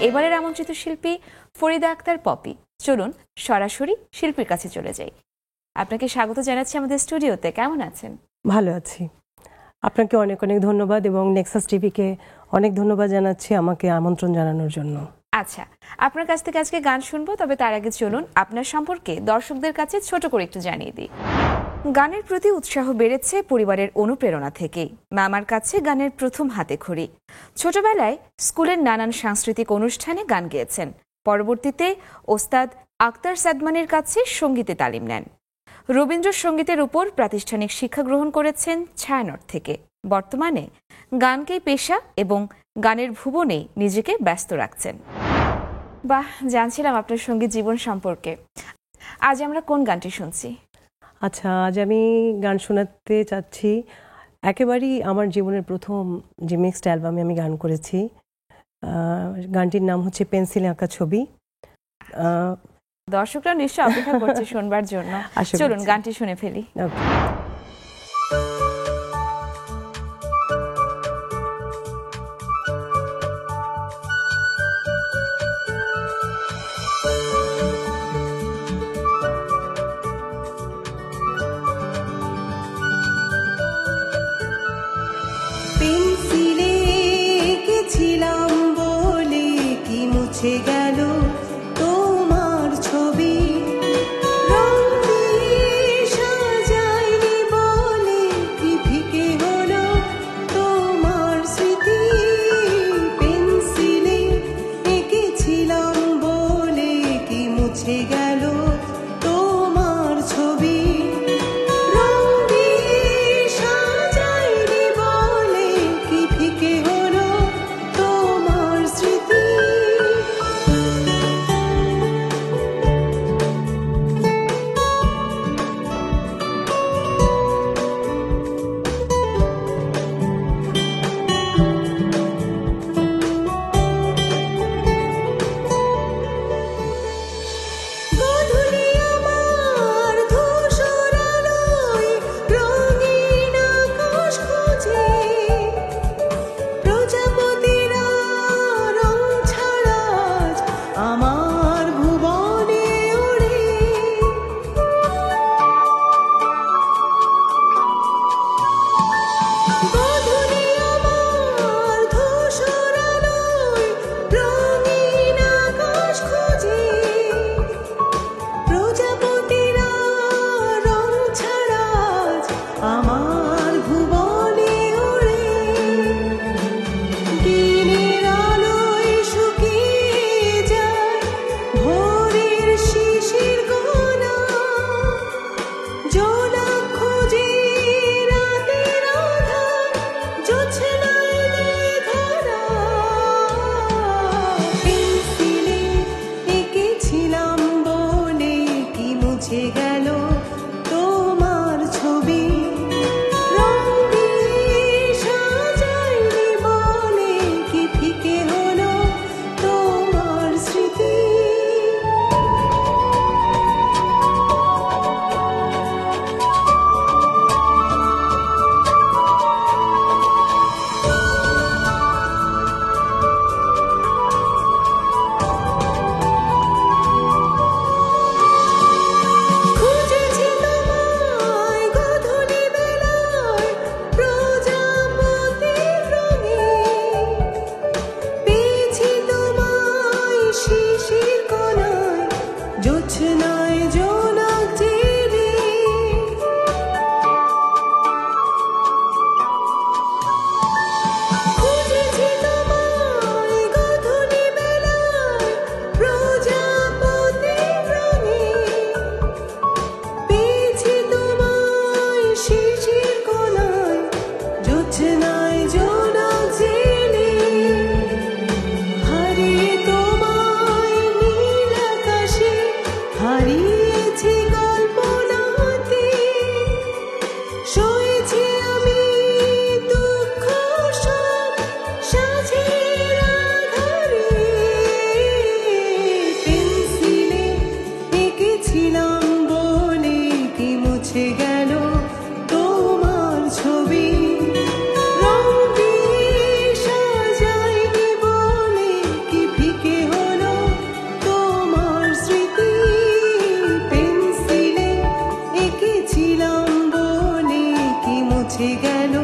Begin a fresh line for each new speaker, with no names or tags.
এবারের আমন্ত্রিত শিল্পী ফরিদা আক্তার পপি। চলুন সরাসরি শিল্পীর কাছে চলে যাই। আপনাকে স্বাগত জানাচ্ছি আমাদের স্টুডিওতে। কেমন আছেন?
ভালো আছি। আপনাকে অনেক অনেক ধন্যবাদ এবং নেক্সাস টিভিকে অনেক ধন্যবাদ জানাচ্ছি আমাকে আমন্ত্রণ জানানোর জন্য।
আচ্ছা, আপনার কাছ থেকে আজকে গান শুনবো, তবে তার আগে চলুন আপনার সম্পর্কে দর্শকদের কাছে ছোট করে একটু জানিয়ে দিই। গানের প্রতি উৎসাহ বেড়েছে পরিবারের অনুপ্রেরণা থেকেই। মামার কাছে গানের প্রথম হাতেখড়ি। ছোটবেলায় স্কুলের নানান সাংস্কৃতিক অনুষ্ঠানে গান গেয়েছেন। পরবর্তীতে ওস্তাদ আক্তার সাদমানের কাছে সঙ্গীতে তালিম নেন। রবীন্দ্রসঙ্গীতের উপর প্রাতিষ্ঠানিক শিক্ষা গ্রহণ করেছেন ছায়ানট থেকে। বর্তমানে গানকেই পেশা এবং গানের ভুবনেই নিজেকে ব্যস্ত রাখছেন। বাহ, জানছিলাম আপনার সঙ্গীত জীবন সম্পর্কে। আজ আমরা কোন গানটি শুনছি?
আচ্ছা, আজ আমি গান শোনাতে চাচ্ছি একেবারেই আমার জীবনের প্রথম যে মিক্সড অ্যালবামে আমি গান করেছি। গানটির নাম হচ্ছে পেন্সিলে আঁকা ছবি।
দর্শকরা নিশ্চয় অপেক্ষা করছে শুনবার জন্য। চলুন গানটি শুনে ফেলি।
পেন্সিলে এঁকেছিলাম বলে কি মুছে গেল তোমার ছবি, রং দিয়ে সাজাইনি বলে কি ফিকে হলো তোমার স্মৃতি। পেন্সিলে এঁকেছিলাম বলে কি মুছে গেল তোমার ছবি, রং দিয়ে সাজাইনি বলে কি ফিকে হলো তোমার স্মৃতি। গধূলি আমার ধূসর আলোয় রঙিন আকাশ খুঁজে, প্রজাপতিরা রং ছাড়া আজ আমার ভুবনে ওড়ে। গধূলি আমার ধূসর আলোয় রঙিন আকাশ খুঁজে, প্রজাপতিরা রং ছাড়া আজ আমার ভুবনে ওড়ে। দিনের আলোয় শুকিয়ে যায় ভোরের শিশির গোনা, জোনাক খোঁজে রাতের আঁধার, জোছনায় নেই ধরা। পেন্সিলে এঁকেছিলাম বলে কি মুছে গেল তোমার ছবি, রং দিয়ে সাজাইনি বলে কি ফিকে হলো তোমার স্মৃতি। খুঁজেছি তোমায় গধূলি বেলায় প্রজাপতির রঙে, পেয়েছি তোমায় শিশির কোণায়, জোছনায় জোনাক জেলে। খুঁজেছি তোমায় গধূলি বেলায় প্রজাপতির রঙে, পেয়েছি তোমায় শিশির কোণায়, জোছনায় জোনাক জেলে। হারিয়ে তোমায় নীল আকাশে, হারিয়েছি কল্পনাতে, সয়েছি আমি দুঃখ সব সাঁঝের আঁধারে। পেন্সিলে এঁকেছিলাম বলে কি মুছে গেল তোমার ছবি, রং দিয়ে সাজাইনি বলে কি ফিকে মুছে গেল